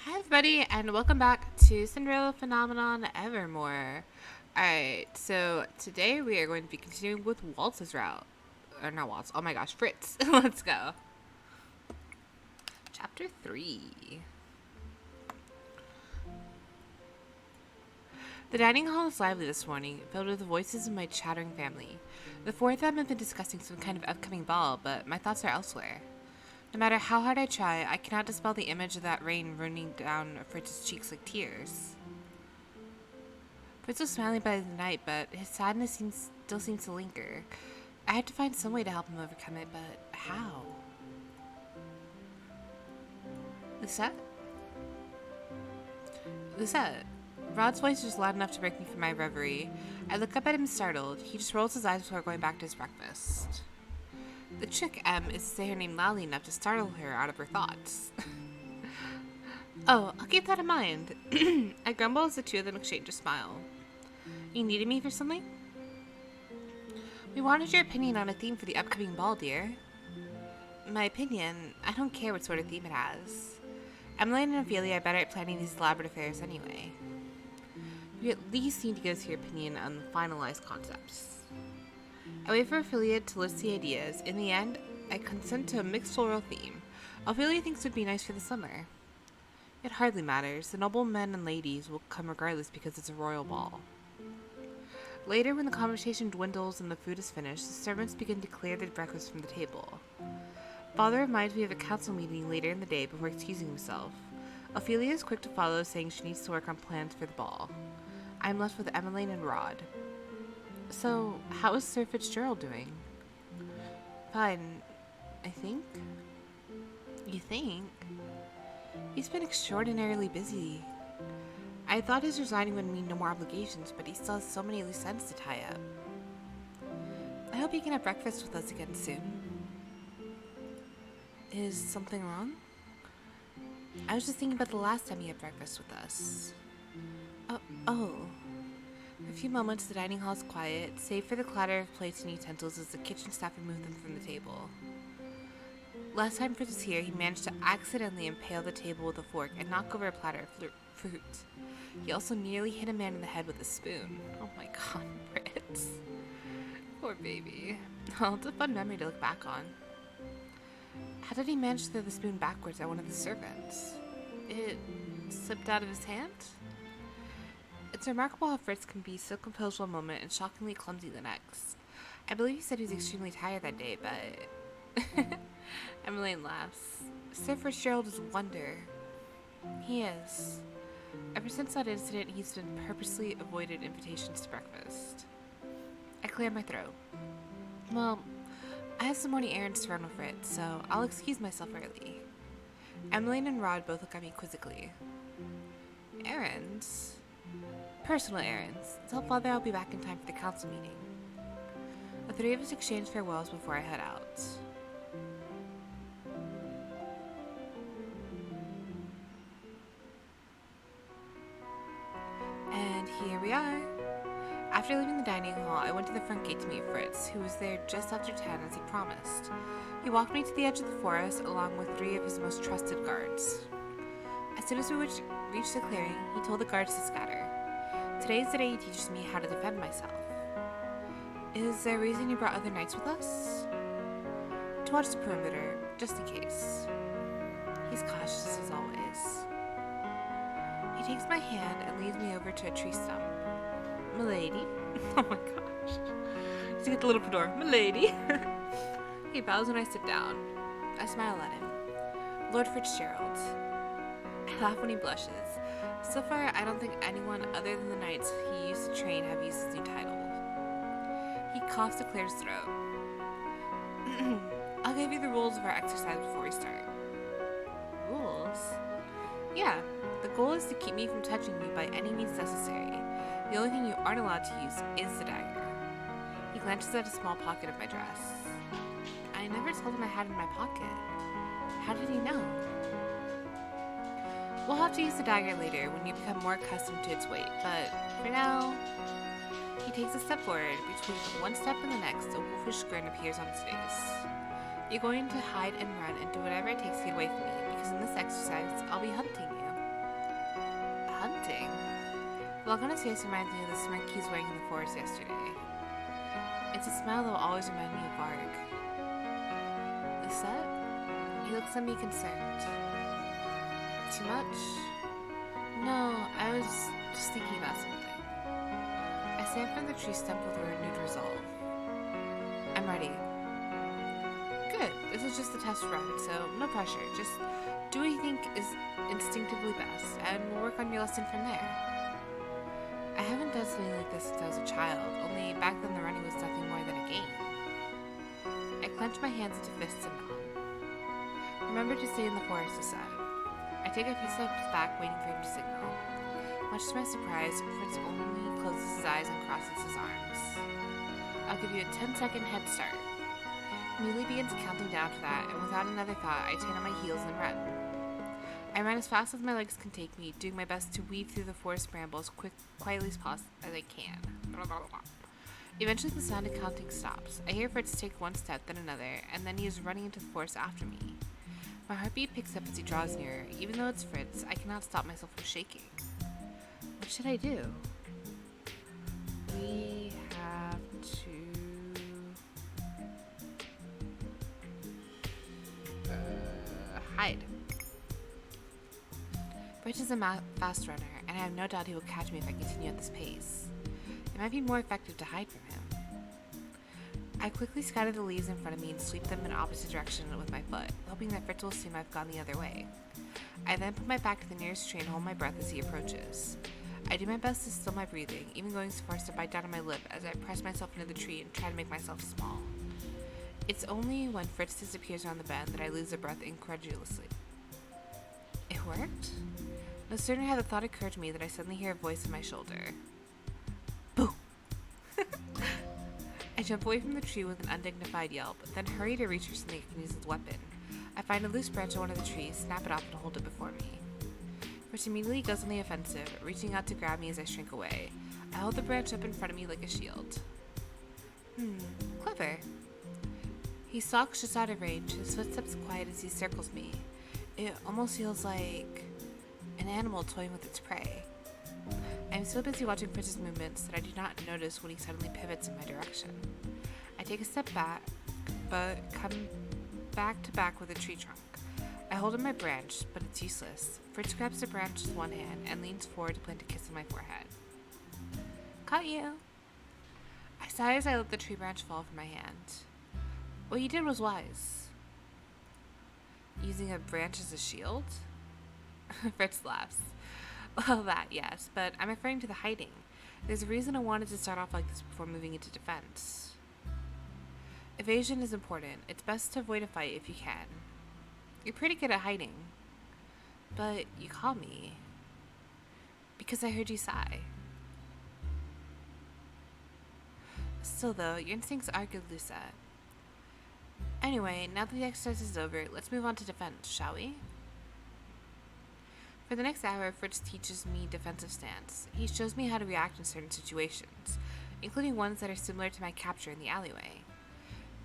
Hi, everybody, and welcome back to Cinderella Phenomenon Evermore. Alright, so today we are going to be continuing with Waltz's route. Or not Waltz, oh my gosh, Fritz. Let's go. Chapter 3. The dining hall is lively this morning, filled with the voices of my chattering family. The four of them have been discussing some kind of upcoming ball, but my thoughts are elsewhere. No matter how hard I try, I cannot dispel the image of that rain running down Fritz's cheeks like tears. Fritz was smiling by the night, but his sadness still seems to linger. I had to find some way to help him overcome it, but how? Lisette? Lisette? Rod's voice was loud enough to break me from my reverie. I look up at him startled. He just rolls his eyes before going back to his breakfast. The trick, is to say her name loudly enough to startle her out of her thoughts. Oh, I'll keep that in mind. I grumble as the two of them exchange a smile. You needed me for something? We wanted your opinion on a theme for the upcoming ball, dear. My opinion? I don't care what sort of theme it has. Emily and Ophelia are better at planning these elaborate affairs anyway. We at least need to give us your opinion on the finalized concepts. I wait for Ophelia to list the ideas. In the end, I consent to a mixed floral theme. Ophelia thinks it would be nice for the summer. It hardly matters. The noble men and ladies will come regardless because it's a royal ball. Later, when the conversation dwindles and the food is finished, the servants begin to clear the breakfast from the table. Father reminds me of a council meeting later in the day before excusing himself. Ophelia is quick to follow, saying she needs to work on plans for the ball. I am left with Emmeline and Rod. So, how is Sir Fitzgerald doing? Fine, I think. You think? He's been extraordinarily busy. I thought his resigning would mean no more obligations, but he still has so many loose ends to tie up. I hope he can have breakfast with us again soon. Is something wrong? I was just thinking about the last time he had breakfast with us. Oh. For a few moments, the dining hall is quiet, save for the clatter of plates and utensils as the kitchen staff remove them from the table. Last time Fritz was here, he managed to accidentally impale the table with a fork and knock over a platter of fruit. He also nearly hit a man in the head with a spoon. Oh my god, Fritz. Poor baby. Well, it's a fun memory to look back on. How did he manage to throw the spoon backwards at one of the servants? It slipped out of his hand? It's remarkable how Fritz can be so composed one moment and shockingly clumsy the next. I believe he said he was extremely tired that day, but... Emmeline laughs. Sir Fitzgerald is a wonder. He is. Ever since that incident, he's been purposely avoided invitations to breakfast. I clear my throat. Well, I have some morning errands to run with Fritz, so I'll excuse myself early. Emmeline and Rod both look at me quizzically. Errands? Personal errands. Tell Father I'll be back in time for the council meeting. The three of us exchange farewells before I head out. And here we are. After leaving the dining hall, I went to the front gate to meet Fritz, who was there just after 10 as he promised. He walked me to the edge of the forest along with three of his most trusted guards. As soon as we reached the clearing, he told the guards to scatter. Today is the day he teaches me how to defend myself. Is there a reason you brought other knights with us? To watch the perimeter, just in case. He's cautious as always. He takes my hand and leads me over to a tree stump. Milady. Oh my gosh. Just get the little fedora. Milady. He bows when I sit down. I smile at him. Lord Fitzgerald. I laugh when he blushes. So far, I don't think anyone other than the knights he used to train have used his new title. He coughs to clear his throat. I'll give you the rules of our exercise before we start. Rules? Yeah, the goal is to keep me from touching you by any means necessary. The only thing you aren't allowed to use is the dagger. He glances at a small pocket of my dress. I never told him I had it in my pocket. How did he know? We'll have to use the dagger later when you become more accustomed to its weight, but for now... He takes a step forward. Between one step and the next, a wolfish grin appears on his face. You're going to hide and run and do whatever it takes to get away from me, because in this exercise, I'll be hunting you. enchanting. The look on his face reminds me of the smirk he was wearing in the forest yesterday. It's a smile that will always remind me of Varg. Lisette? He looks at me concerned. Too much? No, I was just thinking about something. I stand from the tree stump with a renewed resolve. I'm ready. Good. This is just a test run, so no pressure. Just do what you think is instinctively best, and we'll work on your lesson from there. I haven't done something like this since I was a child, only back then the running was nothing more than a game. I clench my hands into fists and nod. Remember to stay in the forest, he said. I take a few steps back, waiting for him to signal. Much to my surprise, Fritz only closes his eyes and crosses his arms. I'll give you a 10-second head start. Immediately begins counting down to that, and without another thought, I turn on my heels and run. I run as fast as my legs can take me, doing my best to weave through the forest brambles quietly as I can. Eventually, the sound of counting stops. I hear Fritz take one step, then another, and then he is running into the forest after me. My heartbeat picks up as he draws nearer. Even though it's Fritz, I cannot stop myself from shaking. What should I do? We have to... hide. Fritz is a fast runner, and I have no doubt he will catch me if I continue at this pace. It might be more effective to hide from him. I quickly scatter the leaves in front of me and sweep them in opposite direction with my foot, hoping that Fritz will assume I've gone the other way. I then put my back to the nearest tree and hold my breath as he approaches. I do my best to still my breathing, even going so far as to bite down on my lip as I press myself into the tree and try to make myself small. It's only when Fritz disappears around the bend that I lose a breath incredulously. It worked? No sooner had the thought occurred to me that I suddenly hear a voice on my shoulder. Boo! I jump away from the tree with an undignified yelp, then hurry to reach for something I can use as a weapon. I find a loose branch on one of the trees, snap it off, and hold it before me. Fritz immediately goes on the offensive, reaching out to grab me as I shrink away. I hold the branch up in front of me like a shield. Clever. He stalks just out of range, his footsteps quiet as he circles me. It almost feels like an animal toying with its prey. I'm so busy watching Fritz's movements that I do not notice when he suddenly pivots in my direction. I take a step back, but come back to back with a tree trunk. I hold up my branch, but it's useless. Fritz grabs the branch with one hand and leans forward to plant a kiss on my forehead. Caught you! I sigh as I let the tree branch fall from my hand. What you did was wise. Using a branch as a shield? Fritz laughs. Well, that, yes, but I'm referring to the hiding. There's a reason I wanted to start off like this before moving into defense. Evasion is important. It's best to avoid a fight if you can. You're pretty good at hiding. But you called me. Because I heard you sigh. Still though, your instincts are good, Lucette. Anyway, now that the exercise is over, let's move on to defense, shall we? For the next hour, Fritz teaches me defensive stance. He shows me how to react in certain situations, including ones that are similar to my capture in the alleyway.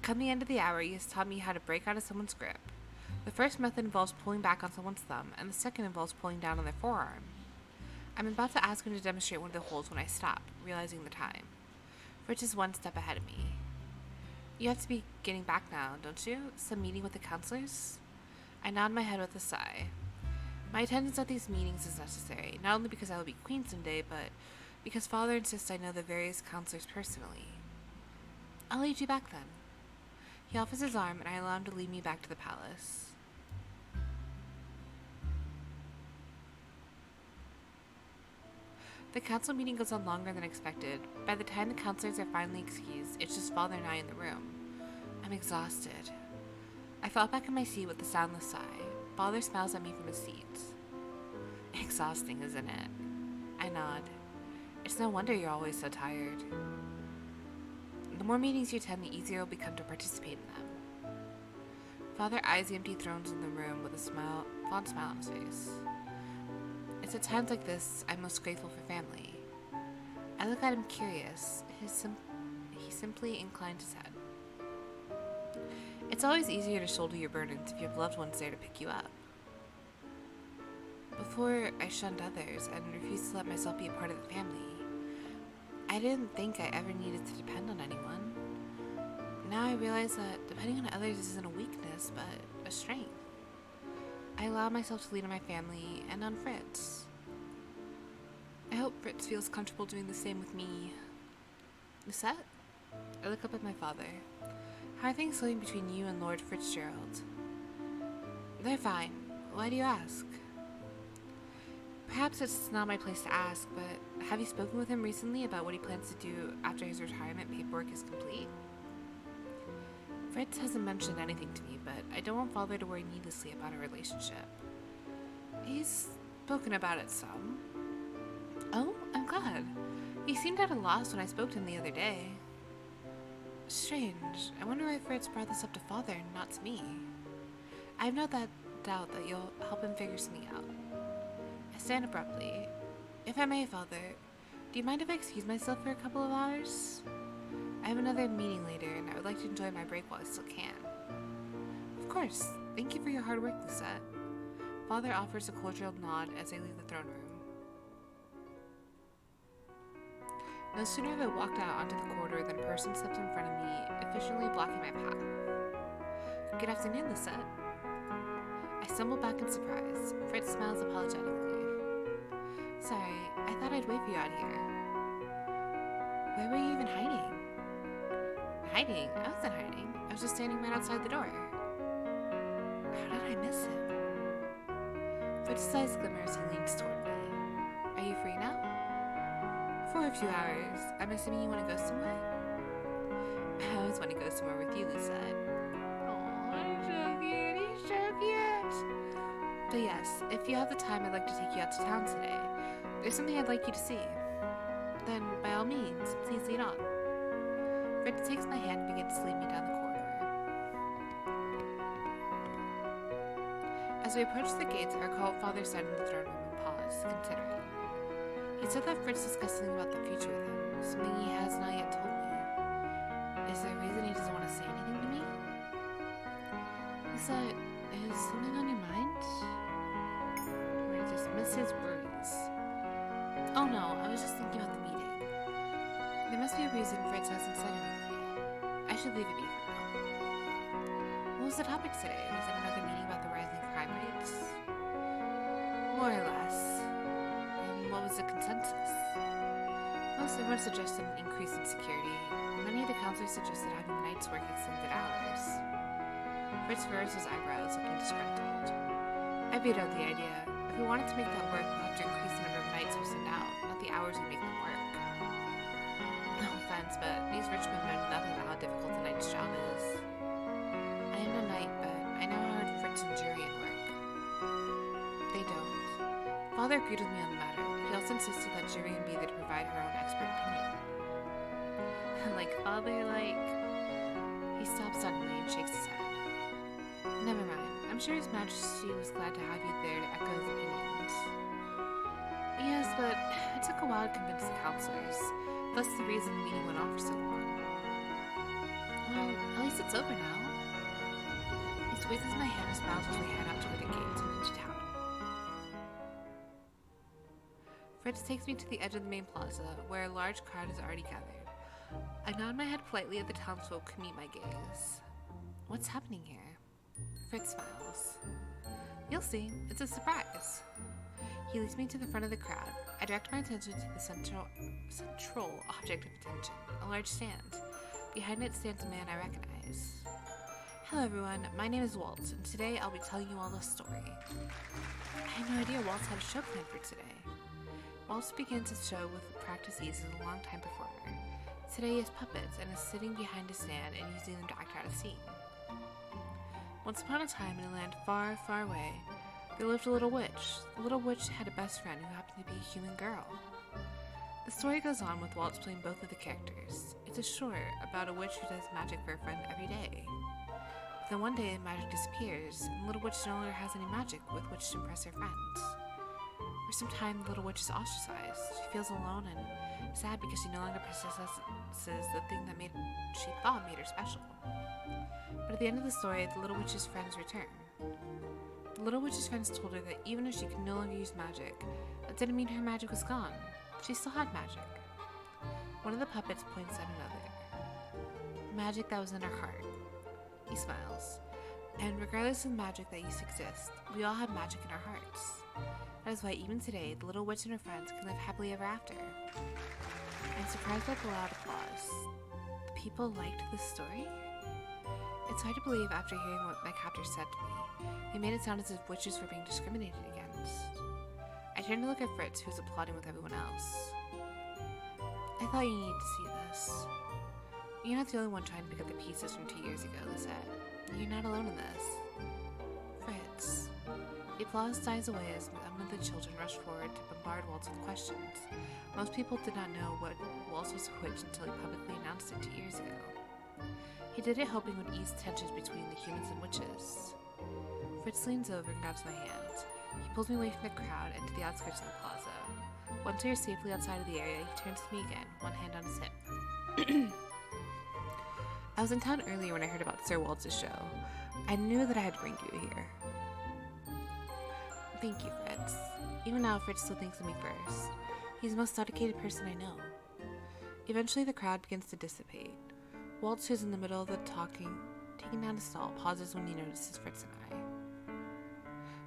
Come the end of the hour, he has taught me how to break out of someone's grip. The first method involves pulling back on someone's thumb, and the second involves pulling down on their forearm. I'm about to ask him to demonstrate one of the holds when I stop, realizing the time. Fritz is one step ahead of me. You have to be getting back now, don't you? Some meeting with the counselors? I nod my head with a sigh. My attendance at these meetings is necessary, not only because I will be queen someday, but because Father insists I know the various counselors personally. I'll lead you back then. He offers his arm, and I allow him to lead me back to the palace. The council meeting goes on longer than expected. By the time the counselors are finally excused, it's just Father and I in the room. I'm exhausted. I fall back in my seat with a soundless sigh. Father smiles at me from his seat. Exhausting, isn't it? I nod. It's no wonder you're always so tired. The more meetings you attend, the easier it will become to participate in them. Father eyes the empty thrones in the room with a fond smile on his face. It's at times like this I'm most grateful for family. I look at him curious. He simply inclines his head. It's always easier to shoulder your burdens if you have loved ones there to pick you up. Before, I shunned others and refused to let myself be a part of the family. I didn't think I ever needed to depend on anyone. Now I realize that depending on others isn't a weakness, but a strength. I allow myself to lean on my family and on Fritz. I hope Fritz feels comfortable doing the same with me. Lucette? I look up at my father. How are things going between you and Lord Fitzgerald? They're fine. Why do you ask? Perhaps it's not my place to ask, but have you spoken with him recently about what he plans to do after his retirement paperwork is complete? Fritz hasn't mentioned anything to me, but I don't want Father to worry needlessly about our relationship. He's spoken about it some. Oh, I'm glad. He seemed at a loss when I spoke to him the other day. Strange. I wonder why Fritz brought this up to Father and not to me. I have no doubt that you'll help him figure something out. I stand abruptly. If I may, Father, do you mind if I excuse myself for a couple of hours? I have another meeting later, and I would like to enjoy my break while I still can. Of course. Thank you for your hard work, Lucette. Father offers a cordial nod as I leave the throne room. No sooner have I walked out onto the corridor than a person steps in front of me, efficiently blocking my path. Good afternoon, Lucette. I stumble back in surprise. Fritz smiles apologetically. Sorry, I thought I'd wait for you out here. Where were you even hiding? Hiding? I wasn't hiding. I was just standing right outside the door. How did I miss him? Fritz's eyes glimmer as he leans toward me. Are you free now? For a few hours. I'm assuming you want to go somewhere? I always want to go somewhere with you, Lucette. He's so cute. He's so cute. But yes, if you have the time, I'd like to take you out to town today. There's something I'd like you to see. Then, by all means, please lead on. Fritz takes my hand and begins to lead me down the corridor. As we approach the gates, I recall what Father said in the throne room and paused, considering. He said that Fritz discussed something about the future with him, something he has not yet told me. Is there a reason he doesn't want to say anything to me? Is something on your mind? Or did I just miss his words? Oh no, I was just thinking about the meeting. There must be a reason Fritz hasn't said anything. I should leave it be for now. What was the topic today? Was it another meeting about the rising crime rates? More or less. And what was the consensus? Most everyone suggested an increase in security. Many of the counselors suggested having the nights work extended hours. Fritz furrows his eyebrows, looking disgruntled. I vetoed the idea. If we wanted to make that work, we'll have to increase the number of nights we send out, not the hours we make them work. No offense, but these rich men know nothing about how difficult a night's job is. I am no knight, but I know how hard Fritz and Jurian work. They don't. Father agreed with me on the matter. He also insisted that Jurian be there to provide her own expert opinion. Father, He stops suddenly and shakes his head. Never mind. I'm sure His Majesty was glad to have you there to echo his opinions. Yes, but it took a while to convince the counselors. That's the reason the meeting went on for so long. Well, at least it's over now. He squeezes my hand and smiles as we head out toward the gates and into town. Fritz takes me to the edge of the main plaza, where a large crowd is already gathered. I nod my head politely at the townsfolk who meet my gaze. What's happening here? Fritz smiles. You'll see. It's a surprise. He leads me to the front of the crowd. I direct my attention to the central object of attention, a large stand. Behind it stands a man I recognize. Hello everyone, my name is Walt, and today I'll be telling you all the story. I had no idea Walt had a show planned for today. Walt begins his show with practices as a long-time performer. Today he has puppets and is sitting behind a stand and using them to act out a scene. Once upon a time, in a land far, far away, there lived a little witch. The little witch had a best friend who happened to be a human girl. The story goes on with Walt playing both of the characters. It's a short about a witch who does magic for a friend every day. But then one day, magic disappears, and the little witch no longer has any magic with which to impress her friends. For some time, the little witch is ostracized. She feels alone and sad because she no longer possesses the thing that she thought made her special. But at the end of the story, the little witch's friends return. The little witch's friends told her that even if she could no longer use magic, that didn't mean her magic was gone. She still had magic. One of the puppets points at another. Magic that was in her heart. He smiles. And regardless of the magic that used to exist, we all have magic in our hearts. That is why even today, the little witch and her friends can live happily ever after. I'm surprised at the loud applause. The people liked this story? It's hard to believe after hearing what my captors said to me. They made it sound as if witches were being discriminated against. I turned to look at Fritz, who was applauding with everyone else. I thought you needed to see this. You're not the only one trying to pick up the pieces from 2 years ago, Lisette. You're not alone in this. Fritz. The applause dies away as some of the children rush forward to bombard Waltz with questions. Most people did not know what Waltz was a witch until he publicly announced it 2 years ago. He did it hoping it would ease tensions between the humans and witches. Fritz leans over and grabs my hand. He pulls me away from the crowd and to the outskirts of the plaza. Once we are safely outside of the area, he turns to me again, one hand on his hip. I was in town earlier when I heard about Sir Waltz's show. I knew that I had to bring you here. Thank you, Fritz. Even now, Fritz still thinks of me first. He's the most dedicated person I know. Eventually, the crowd begins to dissipate. Waltz, who's in the middle of the talking, taking down his stall, pauses when he notices Fritz and I.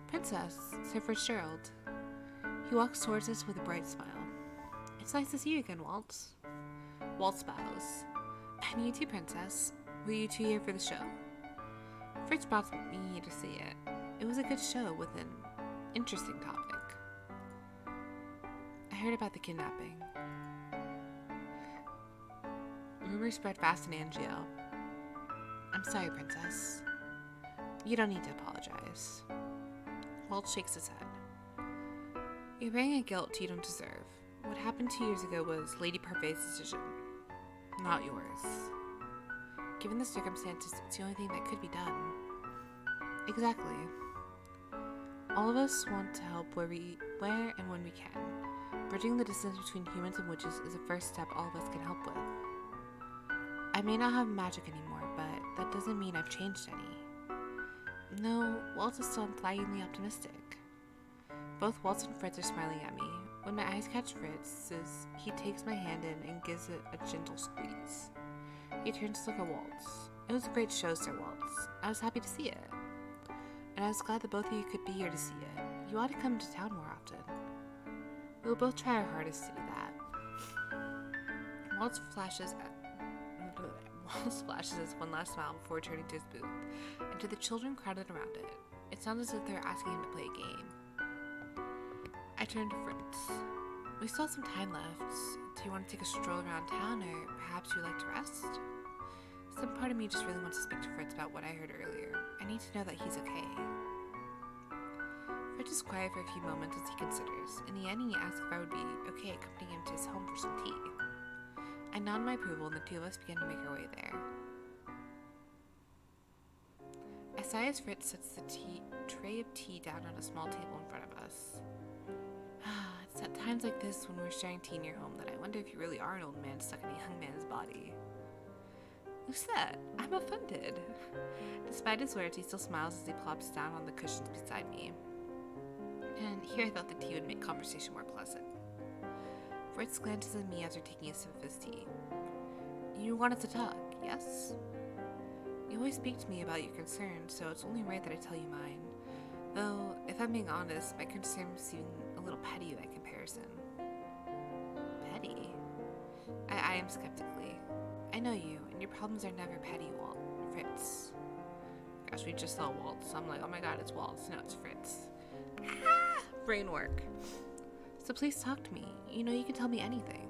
Princess, Sir Fitzgerald. He walks towards us with a bright smile. It's nice to see you again, Waltz. Waltz bows. And you too, Princess. Were you two here for the show? Fritz brought me to see it. It was a good show with an interesting topic. I heard about the kidnapping. Rumors spread fast in Angio. I'm sorry, Princess. You don't need to apologize. Walt shakes his head. You're bearing a guilt you don't deserve. What happened 2 years ago was Lady Parfait's decision, not yours. Given the circumstances, it's the only thing that could be done. Exactly. All of us want to help where and when we can. Bridging the distance between humans and witches is the first step all of us can help with. I may not have magic anymore, but that doesn't mean I've changed any. No, Waltz is still unflaggingly optimistic. Both Waltz and Fritz are smiling at me. When my eyes catch Fritz's, he takes my hand in and gives it a gentle squeeze. He turns to look at Waltz. It was a great show, Sir Waltz. I was happy to see it. And I was glad that both of you could be here to see it. You ought to come to town more often. We will both try our hardest to do that. Waltz flashes his one last smile before returning to his booth, and to the children crowded around it. It sounds as if they're asking him to play a game. I turn to Fritz. We still have some time left. Do you want to take a stroll around town, or perhaps you'd like to rest? Some part of me just really wants to speak to Fritz about what I heard earlier. I need to know that he's okay. Fritz is quiet for a few moments as he considers. In the end, he asks if I would be okay accompanying him to his home for some tea. I nod my approval, and the two of us begin to make our way there. I sigh as Fritz sets the tray of tea down on a small table in front of us. It's at times like this when we're sharing tea in your home that I wonder if you really are an old man stuck in a young man's body. Lucette, I'm offended. Despite his words, he still smiles as he plops down on the cushions beside me. And here I thought the tea would make conversation more pleasant. Fritz glances at me as we're taking a sip of his tea. You wanted to talk, yes? You always speak to me about your concerns, so it's only right that I tell you mine. Though, if I'm being honest, my concerns seem a little petty by comparison. Petty? I am skeptically. I know you, and your problems are never petty, Fritz. Gosh, we just saw Waltz, so I'm like, oh my god, it's Waltz. No, it's Fritz. Ah! Brain work. So please talk to me. You know you can tell me anything.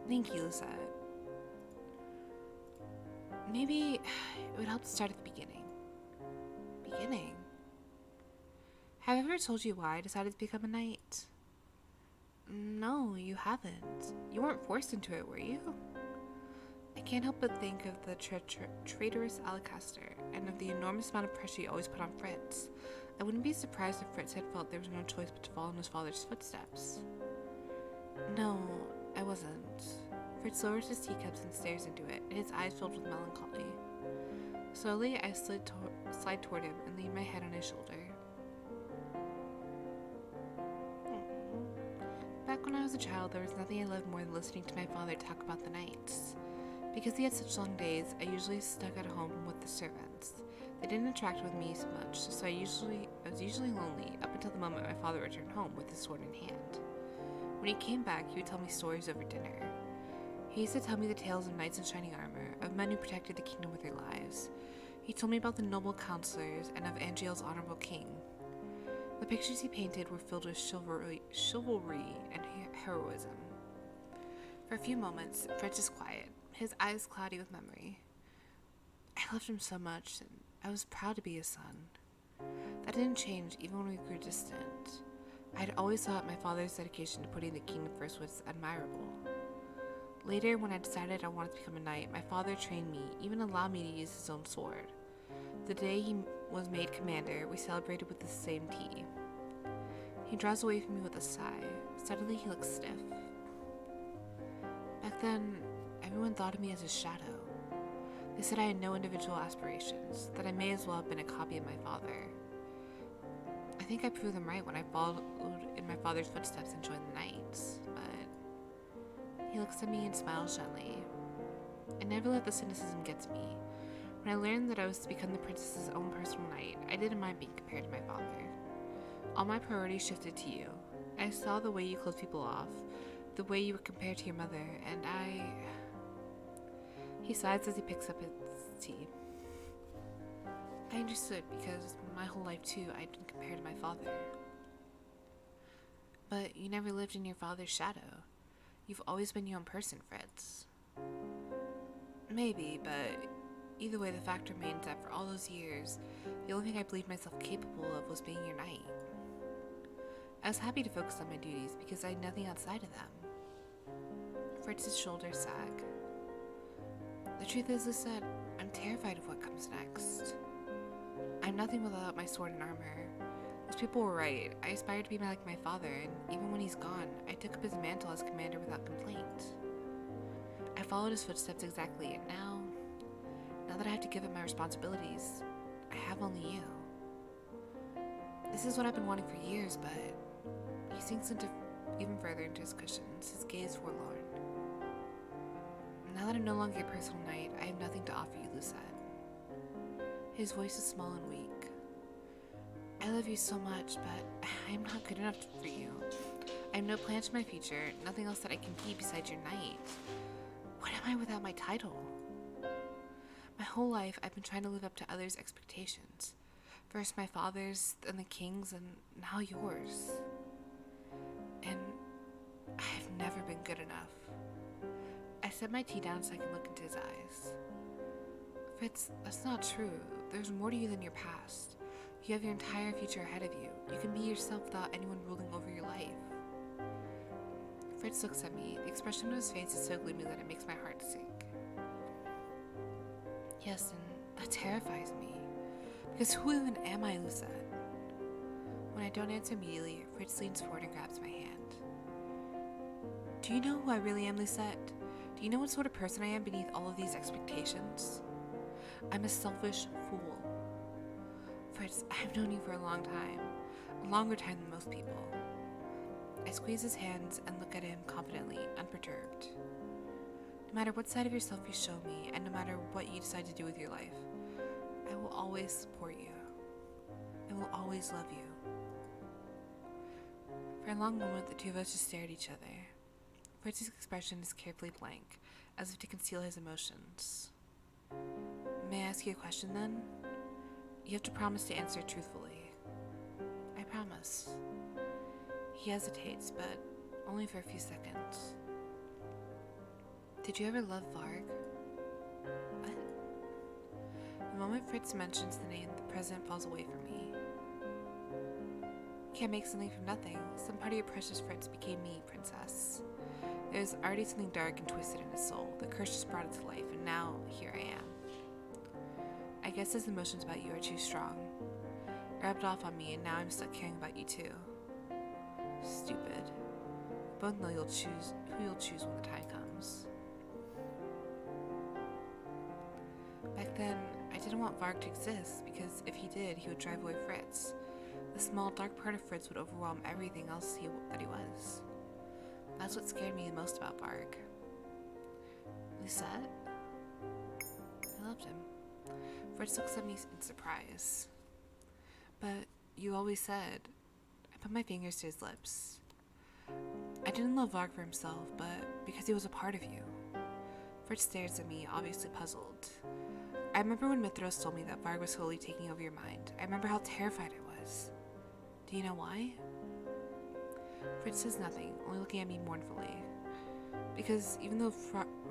Thank you, Lisette. Maybe it would help to start at the beginning. Beginning? Have I ever told you why I decided to become a knight? No, you haven't. You weren't forced into it, were you? I can't help but think of the traitorous Alacaster, and of the enormous amount of pressure you always put on Fritz. I wouldn't be surprised if Fritz had felt there was no choice but to follow in his father's footsteps. No, I wasn't. Fritz lowers his teacups and stares into it, his eyes filled with melancholy. Slowly, I slide toward him and lean my head on his shoulder. Back when I was a child, there was nothing I loved more than listening to my father talk about the nights. Because he had such long days, I usually stuck at home with the servants. They didn't interact with me so much, so I was usually lonely up until the moment my father returned home with his sword in hand. When he came back, he would tell me stories over dinner. He used to tell me the tales of knights in shining armor, of men who protected the kingdom with their lives. He told me about the noble counselors and of Angel's honorable king. The pictures he painted were filled with chivalry and heroism. For a few moments, Fritz is quiet, his eyes cloudy with memory. I loved him so much, and I was proud to be his son. That didn't change even when we grew distant. I had always thought my father's dedication to putting the kingdom first was admirable. Later, when I decided I wanted to become a knight, my father trained me, even allowed me to use his own sword. The day he was made commander, we celebrated with the same tea. He draws away from me with a sigh. Suddenly, he looks stiff. Back then, everyone thought of me as a shadow. They said I had no individual aspirations, that I may as well have been a copy of my father. I think I proved them right when I followed in my father's footsteps and joined the Knights, but he looks at me and smiles gently. I never let the cynicism get to me. When I learned that I was to become the princess's own personal knight, I didn't mind being compared to my father. All my priorities shifted to you. I saw the way you closed people off, the way you were compared to your mother, and He sighs as he picks up his tea. I understood because my whole life too I'd been compared to my father. But you never lived in your father's shadow. You've always been your own person, Fritz. Maybe, but either way, the fact remains that for all those years, the only thing I believed myself capable of was being your knight. I was happy to focus on my duties because I had nothing outside of them. Fritz's shoulders sag. The truth is, Lucette, I'm terrified of what comes next. I'm nothing without my sword and armor. Those people were right. I aspired to be like my father, and even when he's gone, I took up his mantle as commander without complaint. I followed his footsteps exactly, and now that I have to give up my responsibilities, I have only you. This is what I've been wanting for years, but he sinks even further into his cushions, his gaze forlorn. Now that I'm no longer a personal knight, I have nothing to offer you, Lucette. His voice is small and weak. I love you so much, but I am not good enough for you. I have no plans for my future, nothing else that I can be besides your knight. What am I without my title? My whole life, I've been trying to live up to others' expectations. First my father's, then the king's, and now yours. And I have never been good enough. I set my tea down so I can look into his eyes. Fritz, that's not true. There's more to you than your past. You have your entire future ahead of you. You can be yourself without anyone ruling over your life. Fritz looks at me. The expression on his face is so gloomy that it makes my heart sink. Yes, and that terrifies me. Because who even am I, Lucette? When I don't answer immediately, Fritz leans forward and grabs my hand. Do you know who I really am, Lucette? Do you know what sort of person I am beneath all of these expectations? I'm a selfish fool. Fritz, I've known you for a long time. A longer time than most people. I squeeze his hands and look at him confidently, unperturbed. No matter what side of yourself you show me, and no matter what you decide to do with your life, I will always support you. I will always love you. For a long moment, the two of us just stare at each other. Fritz's expression is carefully blank, as if to conceal his emotions. May I ask you a question then? You have to promise to answer truthfully. I promise. He hesitates, but only for a few seconds. Did you ever love Varg? What? The moment Fritz mentions the name, the president falls away from me. You can't make something from nothing. Some part of your precious Fritz became me, princess. There's already something dark and twisted in his soul. The curse just brought it to life, and now here I am. I guess his emotions about you are too strong. It rubbed off on me, and now I'm stuck caring about you too. Stupid. We both know who you'll choose when the time comes. Back then, I didn't want Varg to exist, because if he did, he would drive away Fritz. The small, dark part of Fritz would overwhelm everything else that he was. That's what scared me the most about Varg. Lisette? I loved him. Fritz looks at me in surprise. But you always said... I put my fingers to his lips. I didn't love Varg for himself, but because he was a part of you. Fritz stares at me, obviously puzzled. I remember when Mithros told me that Varg was slowly taking over your mind. I remember how terrified I was. Do you know why? Fritz says nothing, only looking at me mournfully. Because even though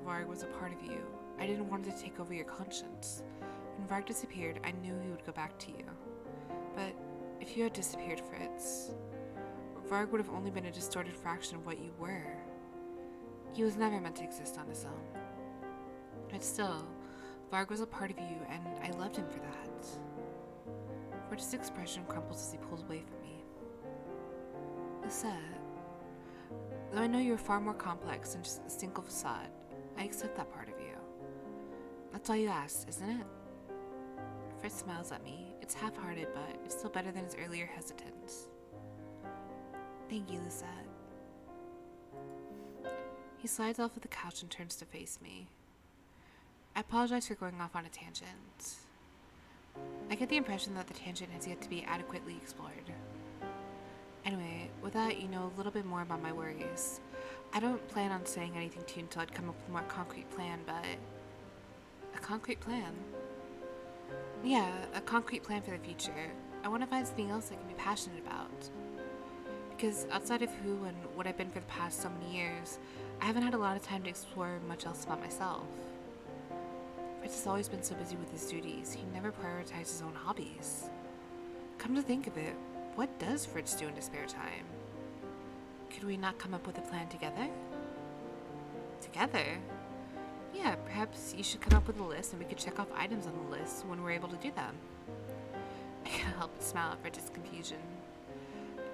Varg was a part of you, I didn't want it to take over your conscience. When Varg disappeared, I knew he would go back to you. But if you had disappeared, Fritz, Varg would have only been a distorted fraction of what you were. He was never meant to exist on his own. But still, Varg was a part of you, and I loved him for that. Fritz's expression crumples as he pulls away from me. Lisette, though I know you're far more complex than just a single facade, I accept that part of you. That's all you asked, isn't it? Fritz smiles at me. It's half-hearted, but it's still better than his earlier hesitance. Thank you, Lisette. He slides off of the couch and turns to face me. I apologize for going off on a tangent. I get the impression that the tangent has yet to be adequately explored. Anyway, with that, you know a little bit more about my worries. I don't plan on saying anything to you until I'd come up with a more concrete plan, but... A concrete plan? Yeah, a concrete plan for the future. I want to find something else I can be passionate about. Because outside of who and what I've been for the past so many years, I haven't had a lot of time to explore much else about myself. Fritz has always been so busy with his duties, he never prioritized his own hobbies. Come to think of it, what does Fritz do in his spare time? Could we not come up with a plan together? Together? Yeah, perhaps you should come up with a list and we could check off items on the list when we're able to do them. I can't help but smile at Fritz's confusion.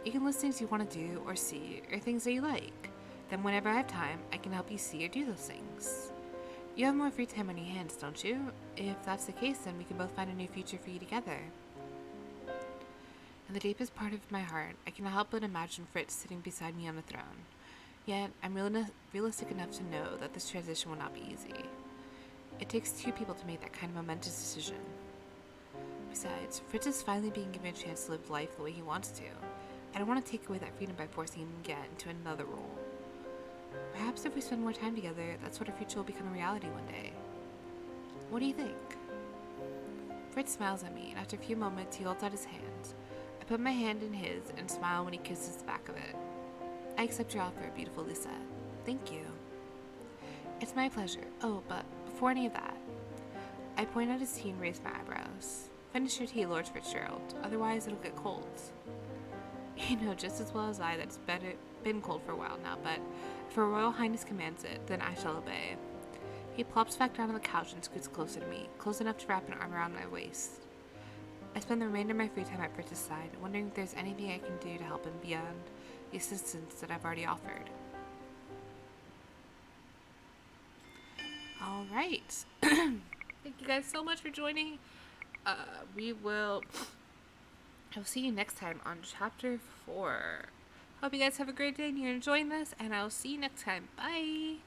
You can list things you want to do or see, or things that you like. Then whenever I have time, I can help you see or do those things. You have more free time on your hands, don't you? If that's the case, then we can both find a new future for you together. In the deepest part of my heart, I cannot help but imagine Fritz sitting beside me on the throne. Yet, I'm realistic enough to know that this transition will not be easy. It takes two people to make that kind of momentous decision. Besides, Fritz is finally being given a chance to live life the way he wants to. I don't want to take away that freedom by forcing him to get into another role. Perhaps if we spend more time together, that sort of future will become a reality one day. What do you think? Fritz smiles at me, and after a few moments, he holds out his hand. I put my hand in his and smile when he kisses the back of it. I accept your offer, beautiful Lisette. Thank you. It's my pleasure. Oh, but before any of that, I point out his tea and raise my eyebrows. Finish your tea, Lord Fitzgerald, otherwise it'll get cold. You know just as well as I that it's been cold for a while now, but if Her Royal Highness commands it, then I shall obey. He plops back down on the couch and scoots closer to me, close enough to wrap an arm around my waist. I spend the remainder of my free time at Fritz's side, wondering if there's anything I can do to help him beyond the assistance that I've already offered. Alright. Thank you guys so much for joining. I will see you next time on Chapter 4. Hope you guys have a great day and you're enjoying this, and I'll see you next time. Bye!